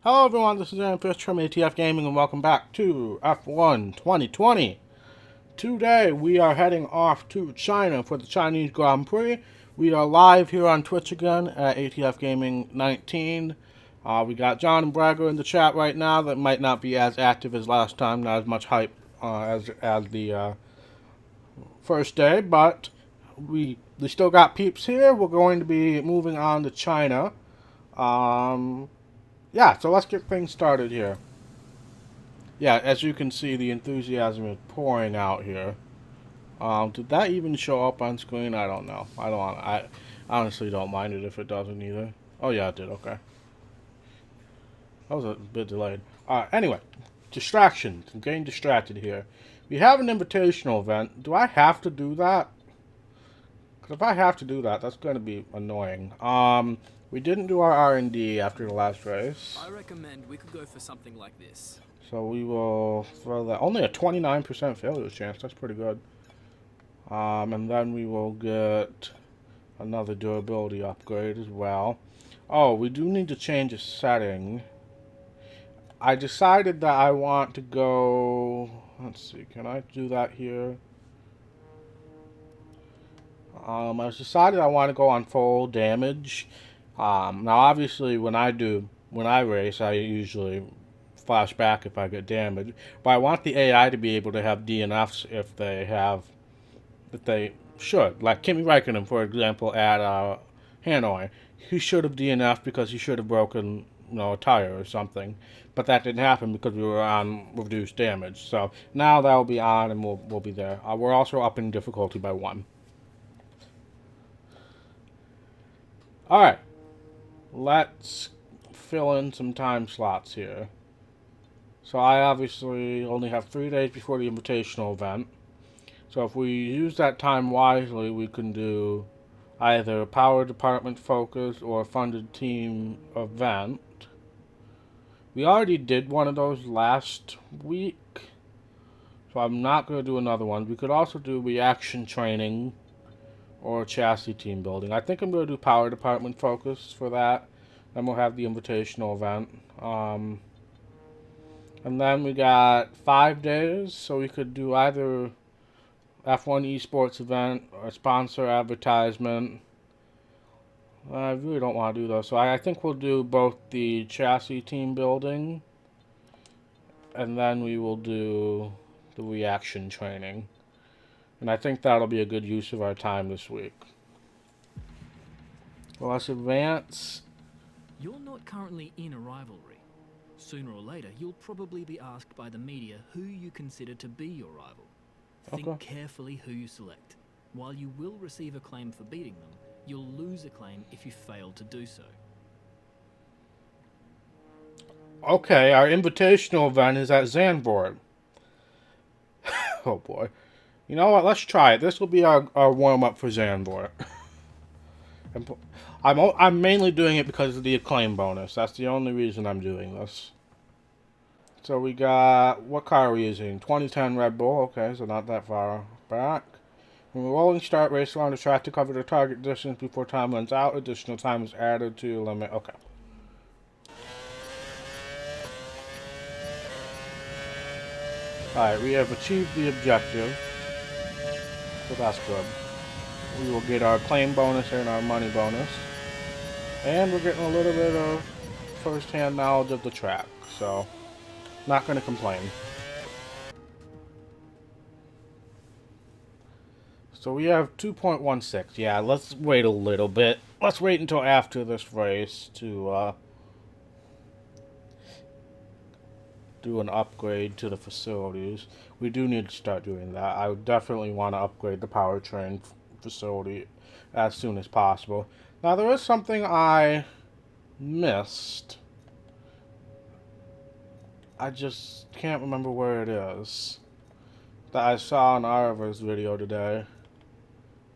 Hello everyone, this is Aaron Fish from ATFGaming and welcome back to F1 2020. Today we are heading off to China for the Chinese Grand Prix. We are live here on Twitch again at ATFGaming 19. We got John and Bragger in the chat right now that might not be as active as last time, not as much hype as the first day, but we still got peeps here. We're going to be moving on to China. Yeah, so let's get things started here. Yeah, as you can see, the enthusiasm is pouring out here. Did that even show up on screen? I don't know. I honestly don't mind it if it doesn't either. Oh yeah, it did. Okay. That was a bit delayed. Anyway, distractions. I'm getting distracted here. We have an invitational event. Do I have to do that? Because if I have to do that, that's going to be annoying. We didn't do our R&D after the last race. I recommend we could go for something like this. So we will throw that. Only a 29% failure chance. That's pretty good. And then we will get another durability upgrade as well. Oh, we do need to change a setting. I decided that I want to go... Let's see. Can I do that here? I decided I want to go on full damage. Now, obviously, when I race, I usually flash back if I get damaged. But I want the AI to be able to have DNFs if they should. Like Kimi Räikkönen, for example, at Hanoi. He should have DNF'd because he should have broken, a tire or something. But that didn't happen because we were on reduced damage. So now that will be on and we'll be there. We're also upping difficulty by 1. Alright. Let's fill in some time slots here. So I obviously only have 3 days before the invitational event. So if we use that time wisely, we can do either a power department focus or a funded team event. We already did one of those last week, so I'm not going to do another one. We could also do reaction training or chassis team building. I think I'm going to do power department focus for that. Then we'll have the invitational event. And then we got 5 days, so we could do either F1 esports event or sponsor advertisement. I really don't want to do those, so I think we'll do both the chassis team building and then we will do the reaction training. And I think that'll be a good use of our time this week. Well, let's advance. You're not currently in a rivalry. Sooner or later, you'll probably be asked by the media who you consider to be your rival. Think carefully who you select. While you will receive acclaim for beating them, you'll lose acclaim if you fail to do so. Okay, our invitational event is at Zandvoort. Oh boy. You know what? Let's try it. This will be our warm-up for Zandvoort. I'm mainly doing it because of the acclaim bonus. That's the only reason I'm doing this. So we got... What car are we using? 2010 Red Bull. Okay, so not that far back. When we're rolling start race around the track to cover the target distance before time runs out. Additional time is added to limit. Okay. Alright, we have achieved the objective. So that's good. We will get our claim bonus and our money bonus. And we're getting a little bit of first-hand knowledge of the track. So, not going to complain. So we have 2.16. Yeah, let's wait a little bit. Let's wait until after this race to do an upgrade to the facilities. We do need to start doing that. I would definitely want to upgrade the powertrain facility as soon as possible. Now there is something I missed. I just can't remember where it is. That I saw in Ara's video today.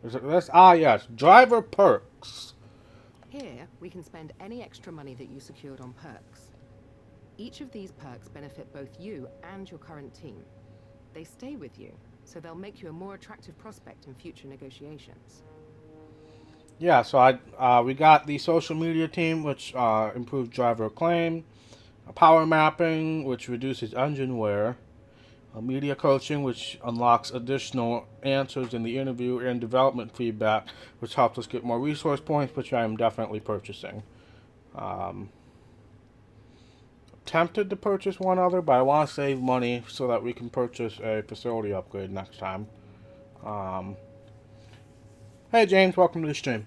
Is it this? Ah yes, driver perks. Here, we can spend any extra money that you secured on perks. Each of these perks benefit both you and your current team. They stay with you, so they'll make you a more attractive prospect in future negotiations. Yeah, so we got the social media team, which improved driver acclaim. Power mapping, which reduces engine wear. Media coaching, which unlocks additional answers in the interview, and development feedback, which helps us get more resource points, which I am definitely purchasing. Tempted to purchase one other, but I want to save money so that we can purchase a facility upgrade next time. Hey James, welcome to the stream.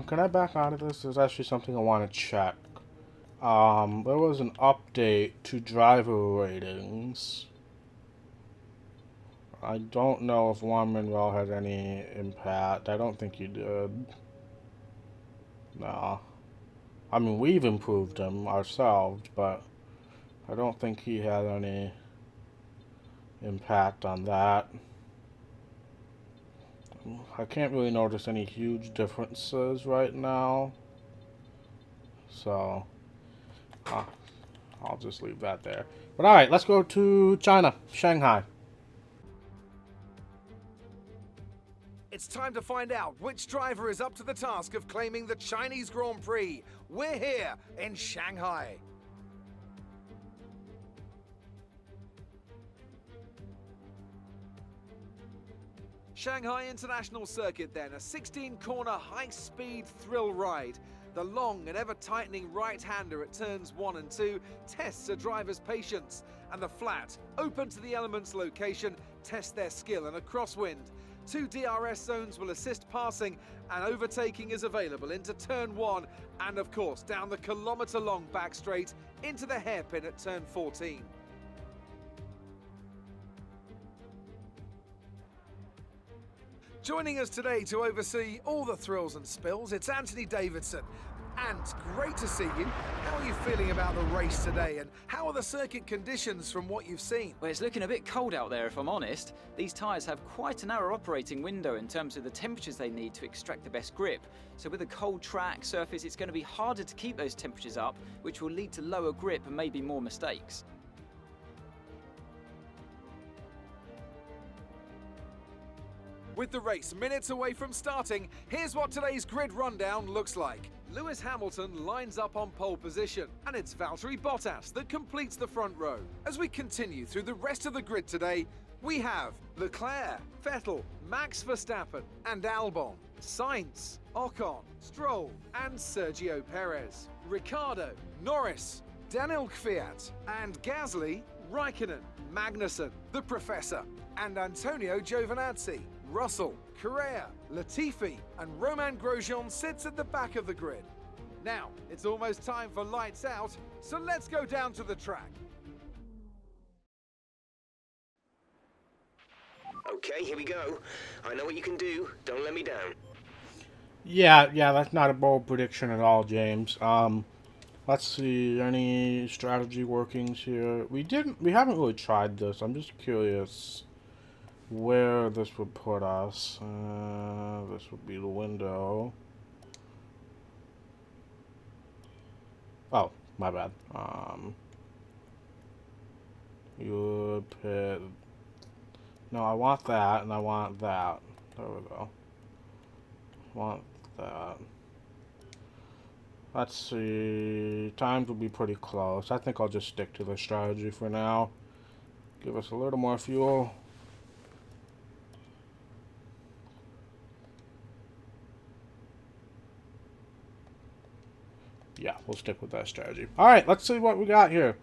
Can I back out of this? There's actually something I want to check. There was an update to driver ratings. I don't know if Juan Manuel had any impact. I don't think he did. No. I mean, we've improved him ourselves, but I don't think he had any impact on that. I can't really notice any huge differences right now. So, I'll just leave that there. But alright, let's go to China, Shanghai. It's time to find out which driver is up to the task of claiming the Chinese Grand Prix. We're here in Shanghai. Shanghai International Circuit then, a 16-corner high-speed thrill ride. The long and ever-tightening right-hander at turns 1 and 2 tests a driver's patience, and the flat, open to the elements location, tests their skill in a crosswind. 2 DRS zones will assist passing, and overtaking is available into turn 1 and of course down the kilometre-long back straight into the hairpin at turn 14. Joining us today to oversee all the thrills and spills, it's Anthony Davidson. And great to see you. How are you feeling about the race today, and how are the circuit conditions from what you've seen? Well, it's looking a bit cold out there, if I'm honest. These tyres have quite a narrow operating window in terms of the temperatures they need to extract the best grip. So with a cold track surface, it's going to be harder to keep those temperatures up, which will lead to lower grip and maybe more mistakes. With the race minutes away from starting, here's what today's grid rundown looks like. Lewis Hamilton lines up on pole position, and it's Valtteri Bottas that completes the front row. As we continue through the rest of the grid today, we have Leclerc, Vettel, Max Verstappen, and Albon, Sainz, Ocon, Stroll, and Sergio Perez, Ricciardo, Norris, Daniel Kvyat, and Gasly, Raikkonen, Magnussen, the Professor, and Antonio Giovinazzi. Russell, Correa, Latifi, and Romain Grosjean sits at the back of the grid. Now, it's almost time for lights out, so let's go down to the track. Okay, here we go. I know what you can do. Don't let me down. Yeah, that's not a bold prediction at all, James. Let's see, any strategy workings here? We haven't really tried this. I'm just curious where this would put us. This would be the window. Oh, my bad. You would pit. No, I want that, and I want that. There we go. Want that. Let's see. Times will be pretty close. I think I'll just stick to the strategy for now. Give us a little more fuel. Yeah, we'll stick with that strategy. Alright, let's see what we got here.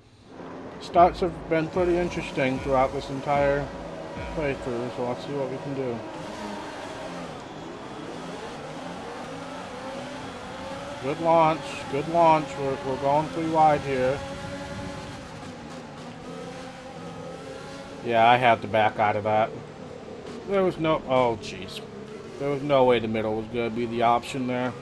Starts have been pretty interesting throughout this entire playthrough, so let's see what we can do. Good launch, good launch. We're going pretty wide here. Yeah, I had to back out of that. There was no... Oh, jeez. There was no way the middle was going to be the option there.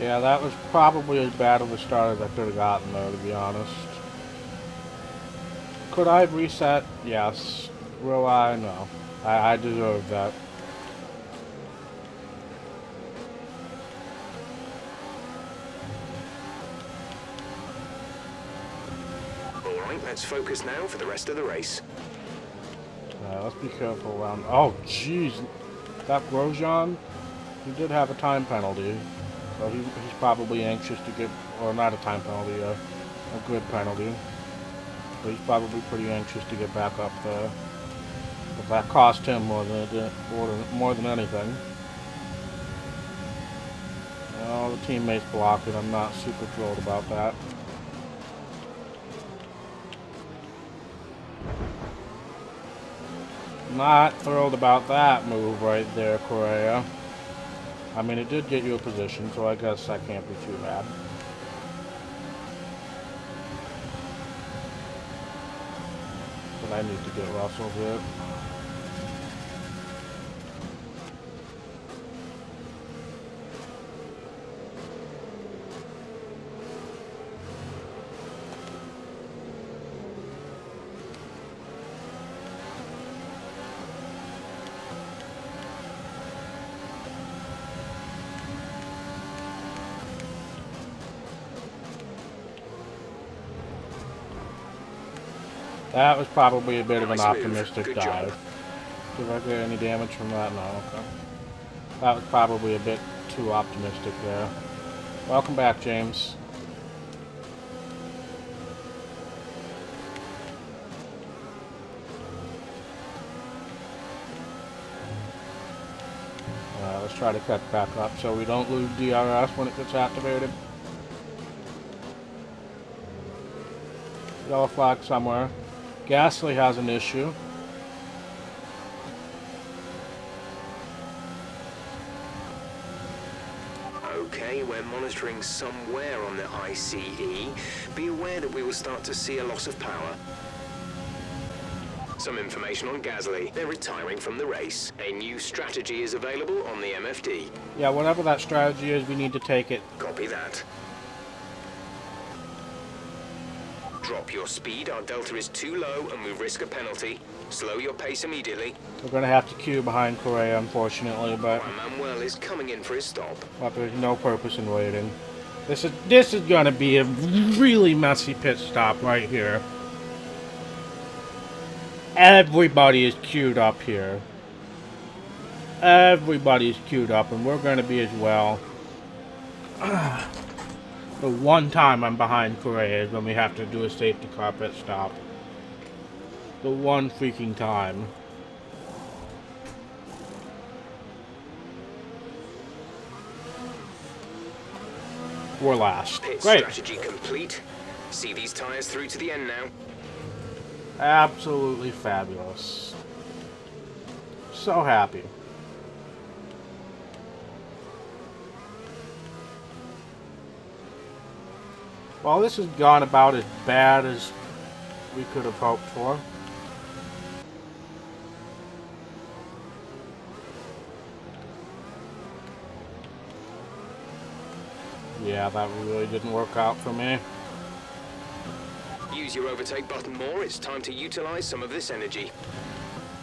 Yeah, that was probably as bad of a start as I could have gotten, though, to be honest. Could I have reset? Yes. Will I? No. I deserve that. Alright, let's focus now for the rest of the race. Let's be careful around... Oh, jeez. That Grosjean, he did have a time penalty. So he's probably anxious to get... Or not a time penalty, a grid penalty. But he's probably pretty anxious to get back up there. But that cost him more than it did, more than anything. Oh, the teammates blocked it. I'm not super thrilled about that. Not thrilled about that move right there, Correa. I mean, it did get you a position, so I guess that can't be too bad. But I need to get Russell here. That was probably a bit of an optimistic dive. Did I get any damage from that? No, okay. That was probably a bit too optimistic there. Welcome back, James. Let's try to catch back up so we don't lose DRS when it gets activated. Yellow flag somewhere. Gasly has an issue. Okay, we're monitoring somewhere on the ICE. Be aware that we will start to see a loss of power. Some information on Gasly. They're retiring from the race. A new strategy is available on the MFD. Yeah, whatever that strategy is, we need to take it. Copy that. Drop your speed, our delta is too low and we risk a penalty. Slow your pace immediately. We're going to have to queue behind Correa, unfortunately, but Manuel is coming in for his stop. there's no purpose in waiting. This is going to be a really messy pit stop right here. Everybody is queued up here. Everybody's queued up, and we're going to be as well. The one time I'm behind Correa is when we have to do a safety car pit stop. The one freaking time. We're last. Pit Great. strategy complete. See these tires through to the end now. Absolutely fabulous. So happy. Well, this has gone about as bad as we could have hoped for. Yeah, that really didn't work out for me. Use your overtake button more. It's time to utilize some of this energy.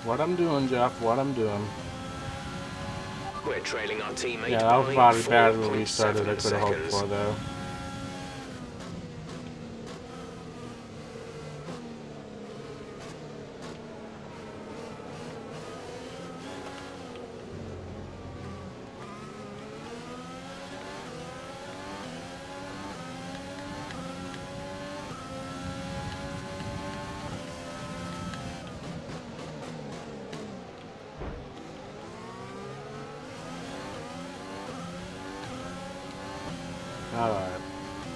What I'm doing, Jeff, what I'm doing. We're trailing our teammate. Yeah, that was about as bad as we 4.7 started I could have hoped seconds. for, though. Alright.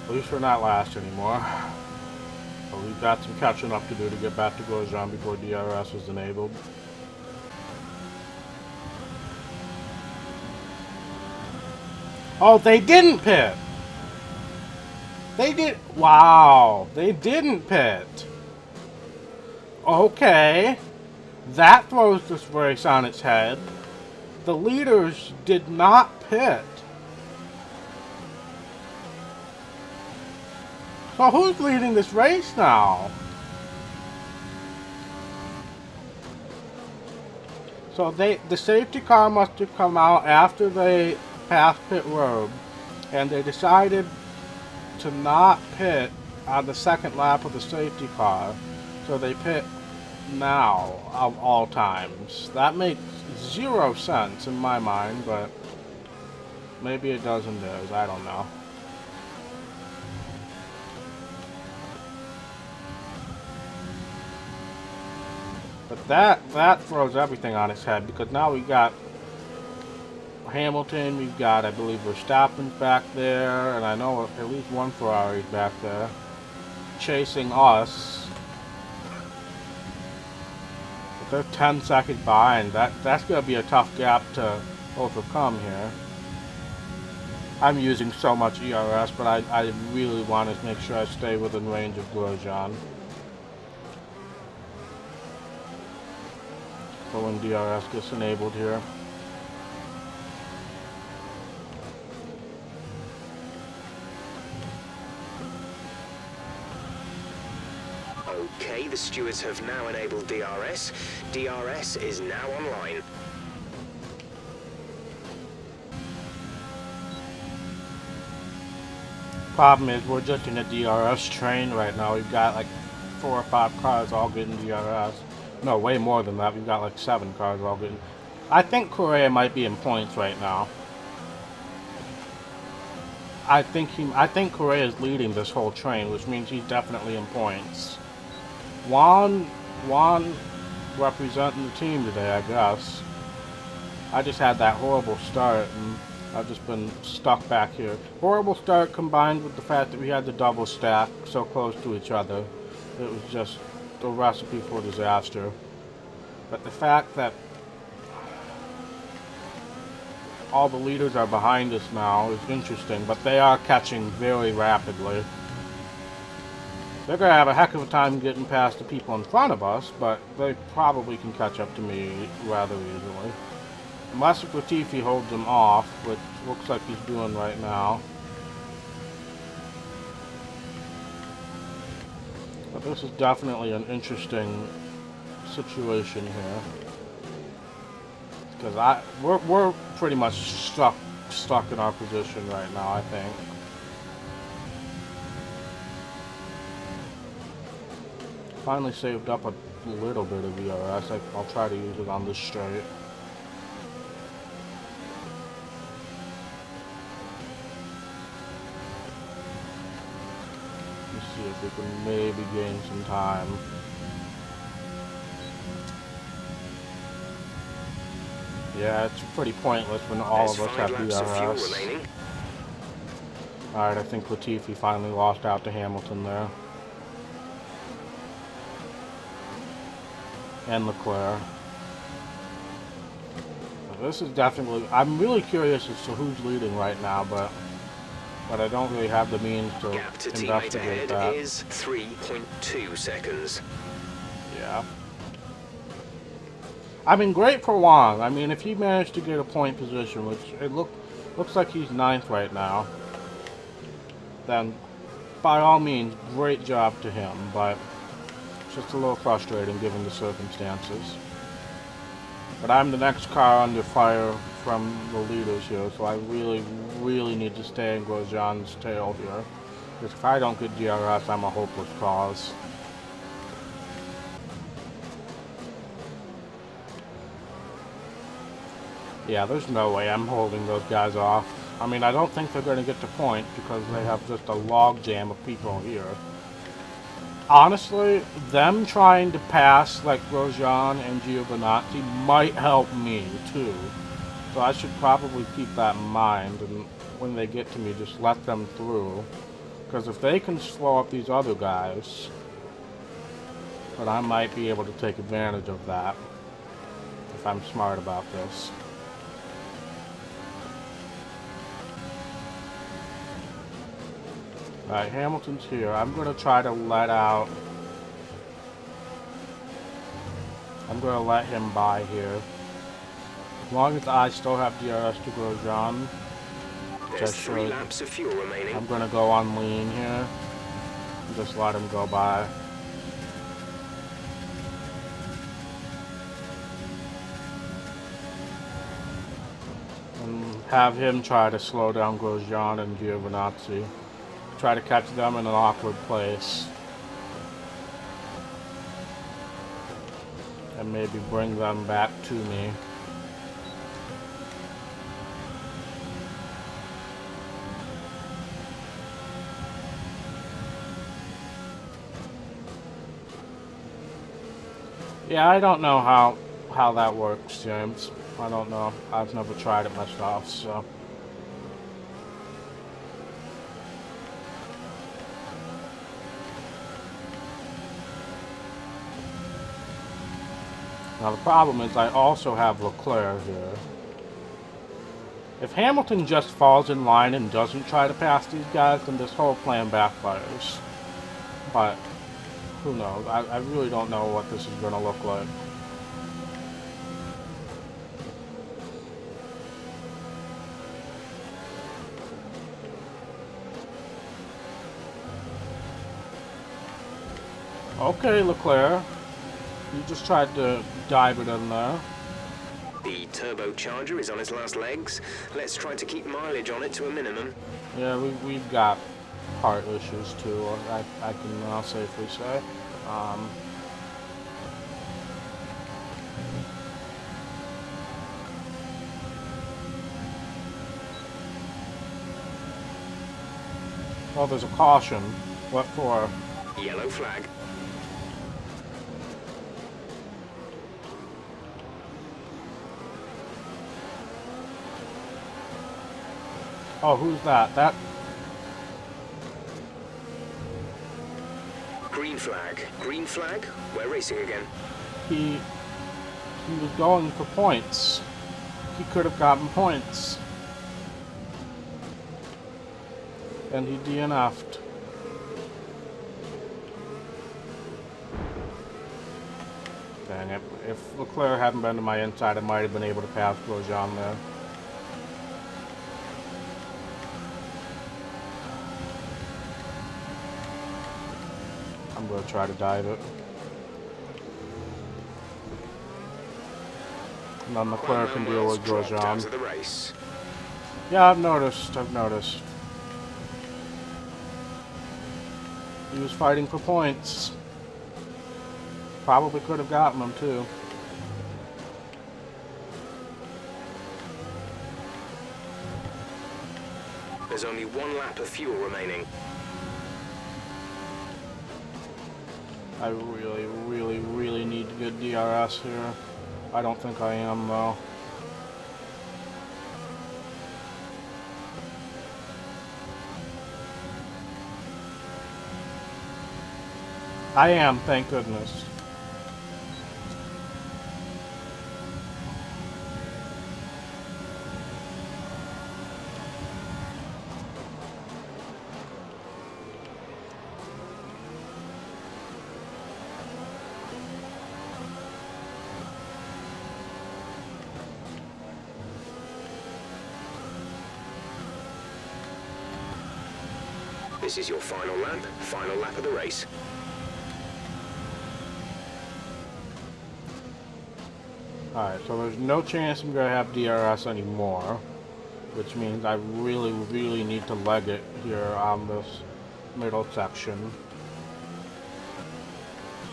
At least we're not last anymore. But we've got some catching up to do to get back to Grosjean before DRS is enabled. Oh, they didn't pit! They did... Wow. They didn't pit. Okay. That throws this race on its head. The leaders did not pit. So who's leading this race now? So the safety car must have come out after they passed pit road, and they decided to not pit on the second lap of the safety car. So they pit now of all times. That makes zero sense in my mind, but maybe it does in theirs. I don't know. But that throws everything on its head, because now we got Hamilton, we've got, I believe, Verstappen's back there, and I know at least one Ferrari's back there chasing us. But they're 10 seconds behind. That's going to be a tough gap to overcome here. I'm using so much ERS, but I really want to make sure I stay within range of Grosjean. So when DRS gets enabled here. Okay, the stewards have now enabled DRS. DRS is now online. Problem is, we're just in a DRS train right now. We've got like 4 or 5 cars all getting DRS. No, way more than that. We've got like 7 cars all getting. I think Correa might be in points right now. I think Correa is leading this whole train, which means he's definitely in points. Juan representing the team today, I guess. I just had that horrible start, and I've just been stuck back here. Horrible start combined with the fact that we had the double stack so close to each other. It was just a recipe for disaster. But the fact that all the leaders are behind us now is interesting, but they are catching very rapidly. They're going to have a heck of a time getting past the people in front of us, but they probably can catch up to me rather easily. Unless Latifi holds them off, which looks like he's doing right now. But this is definitely an interesting situation here. Because we're pretty much stuck in our position right now, I think. Finally saved up a little bit of ERS. I'll try to use it on this straight. Let's see if we can maybe gain some time. Yeah, it's pretty pointless when all of us have DRS. Alright, I think Latifi finally lost out to Hamilton there. And Leclerc. So this is definitely... I'm really curious as to who's leading right now, but I don't really have the means to investigate that. Is 3.2 seconds. Yeah. I mean, great for Wang. I mean, if he managed to get a point position, which it looks like he's 9th right now, then by all means, great job to him, but it's just a little frustrating given the circumstances. But I'm the next car under fire from the leaders here, so I really, really need to stay in Grosjean's tail here. Because if I don't get DRS, I'm a hopeless cause. Yeah, there's no way I'm holding those guys off. I mean, I don't think they're going to get to point because they have just a log jam of people here. Honestly, them trying to pass like Grosjean and Giovinazzi might help me too. So I should probably keep that in mind, and when they get to me, just let them through. Because if they can slow up these other guys, then I might be able to take advantage of that if I'm smart about this. Alright, Hamilton's here. I'm going to try to let out... I'm going to let him by here. As long as I still have DRS to Grosjean, There's 3 laps of fuel remaining. I'm going to go on lean here. Just let him go by. And have him try to slow down Grosjean and Giovinazzi. Try to catch them in an awkward place. And maybe bring them back to me. Yeah, I don't know how that works, James. I don't know. I've never tried it myself, so. Now the problem is I also have Leclerc here. If Hamilton just falls in line and doesn't try to pass these guys, then this whole plan backfires. But who knows? I really don't know what this is going to look like. Okay, Leclerc. You just tried to dive it in there. The turbocharger is on its last legs. Let's try to keep mileage on it to a minimum. Yeah, we've got part issues too, I can safely say. Oh, there's a caution. What for? Yellow flag. Oh, who's that? That... Green flag. Green flag? We're racing again. He was going for points. He could have gotten points. And he DNF'd. Dang it. If Leclerc hadn't been to my inside, I might have been able to pass Grosjean there. I'm going to try to dive it. And then Leclerc can deal with Grosjean. Yeah, I've noticed. He was fighting for points. Probably could have gotten them too. There's only 1 lap of fuel remaining. I really need to get DRS here. I don't think I am though. I am, thank goodness. This is your final lap of the race. Alright, so there's no chance I'm going to have DRS anymore, which means I really need to leg it here on this middle section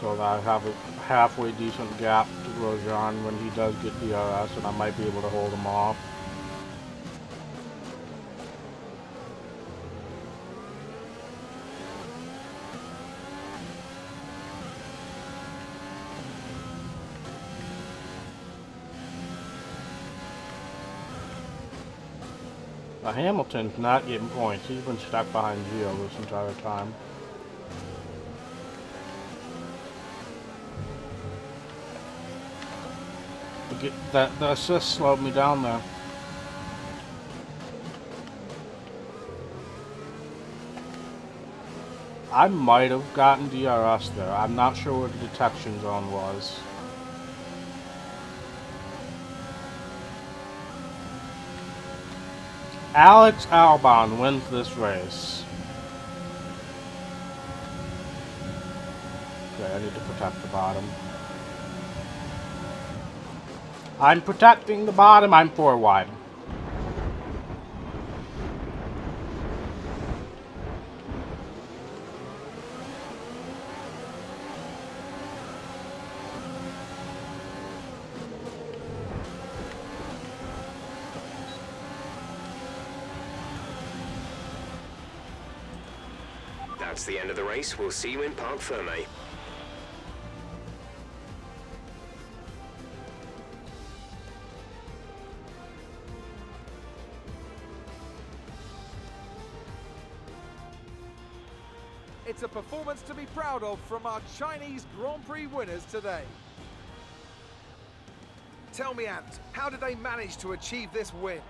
so that I have a halfway decent gap to Grosjean when he does get DRS, and I might be able to hold him off. Now Hamilton's not getting points. He's been stuck behind Gio this entire time. The assist slowed me down there. I might have gotten DRS there. I'm not sure what the detection zone was. Alex Albon wins this race. Okay, I need to protect the bottom. I'm protecting the bottom. I'm 4 wide. That's the end of the race. We'll see you in Parc Ferme. It's a performance to be proud of from our Chinese Grand Prix winners today. Tell me, Ant, how did they manage to achieve this win?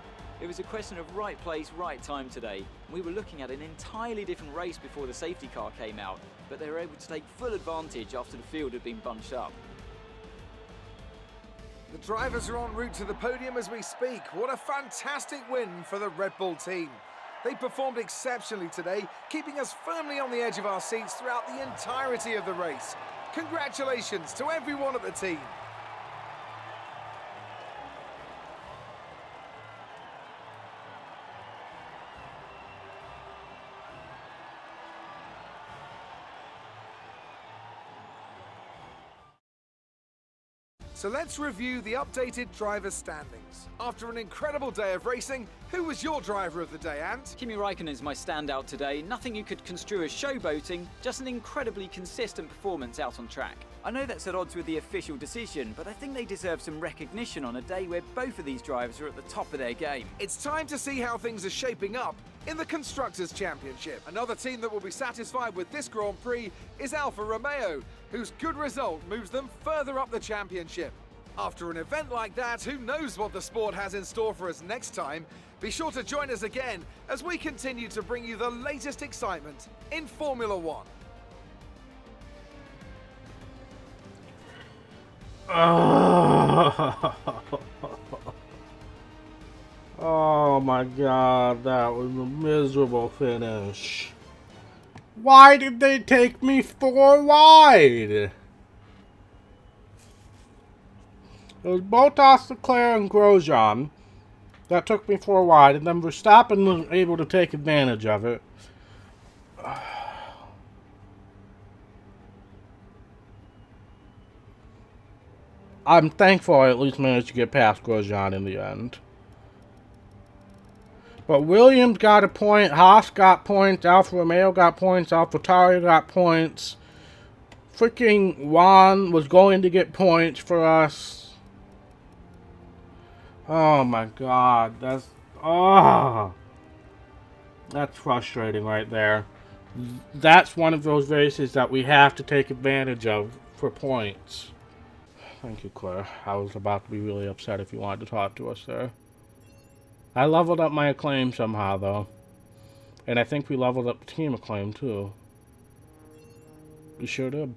It was a question of right place, right time today. We were looking at an entirely different race before the safety car came out, but they were able to take full advantage after the field had been bunched up. The drivers are en route to the podium as we speak. What a fantastic win for the Red Bull team. They performed exceptionally today, keeping us firmly on the edge of our seats throughout the entirety of the race. Congratulations to everyone at the team. So let's review the updated driver standings. After an incredible day of racing, who was your driver of the day, Ant? Kimi Raikkonen's my standout today. Nothing you could construe as showboating, just an incredibly consistent performance out on track. I know that's at odds with the official decision, but I think they deserve some recognition on a day where both of these drivers are at the top of their game. It's time to see how things are shaping up in the Constructors' Championship. Another team that will be satisfied with this Grand Prix is Alfa Romeo, whose good result moves them further up the championship. After an event like that, who knows what the sport has in store for us next time? Be sure to join us again as we continue to bring you the latest excitement in Formula One. Oh my god, that was a miserable finish. Why did they take me 4 wide? It was Bottas, Leclerc, and Grosjean that took me 4 wide, and then Verstappen was able to take advantage of it. I'm thankful I at least managed to get past Grosjean in the end. But Williams got a point, Haas got points, Alfa Romeo got points, AlphaTauri got points. Freaking Juan was going to get points for us. Oh my god, that's frustrating right there. That's one of those races that we have to take advantage of for points. Thank you, Claire. I was about to be really upset if you wanted to talk to us there. I leveled up my acclaim somehow, though. And I think we leveled up the team acclaim, too. We sure did.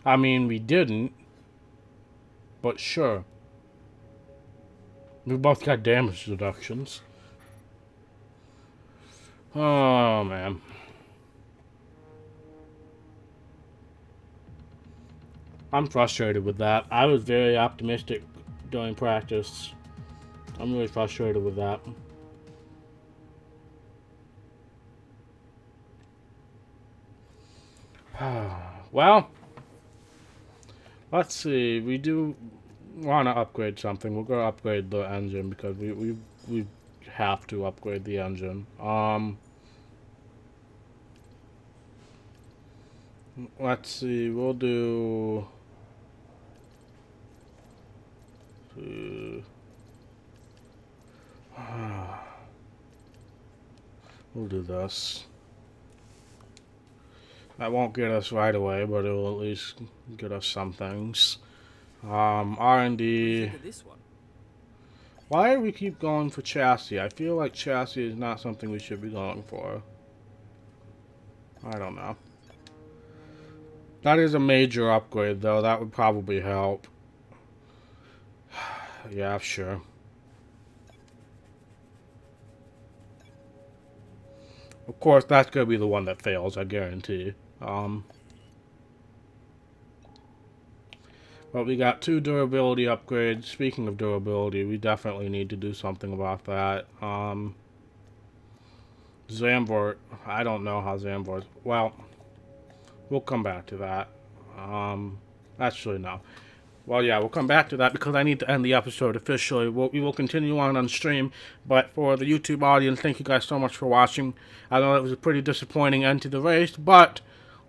I mean, we didn't. But sure. We both got damage deductions. Oh, man. I'm frustrated with that. I was very optimistic during practice. I'm really frustrated with that. Well, let's see. We do want to upgrade something. We're going to upgrade the engine because we have to upgrade the engine. Let's see. We'll do... We'll do this. That won't get us right away, but it will at least get us some things. R&D. Why do we keep going for chassis? I feel like chassis is not something we should be going for. I don't know. That is a major upgrade, though. That would probably help. Yeah, sure. Of course, that's going to be the one that fails, I guarantee. But we got 2 durability upgrades. Speaking of durability, we definitely need to do something about that. Zambort, I don't know how Zambort... Well, we'll come back to that. Actually, no. Well, yeah, we'll come back to that because I need to end the episode officially. We will continue on stream, but for the YouTube audience, thank you guys so much for watching. I know it was a pretty disappointing end to the race, but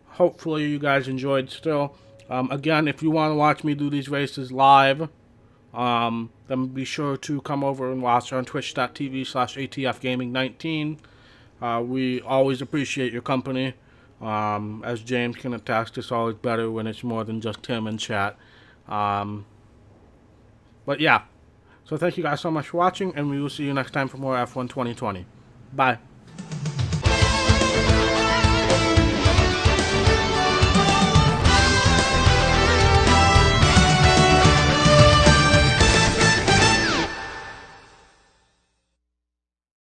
hopefully you guys enjoyed still. Again, if you want to watch me do these races live, then be sure to come over and watch on twitch.tv/ATFGaming19. We always appreciate your company. As James can attest, it's always better when it's more than just him in chat. But yeah, so thank you guys so much for watching, and we will see you next time for more F1 2020. Bye.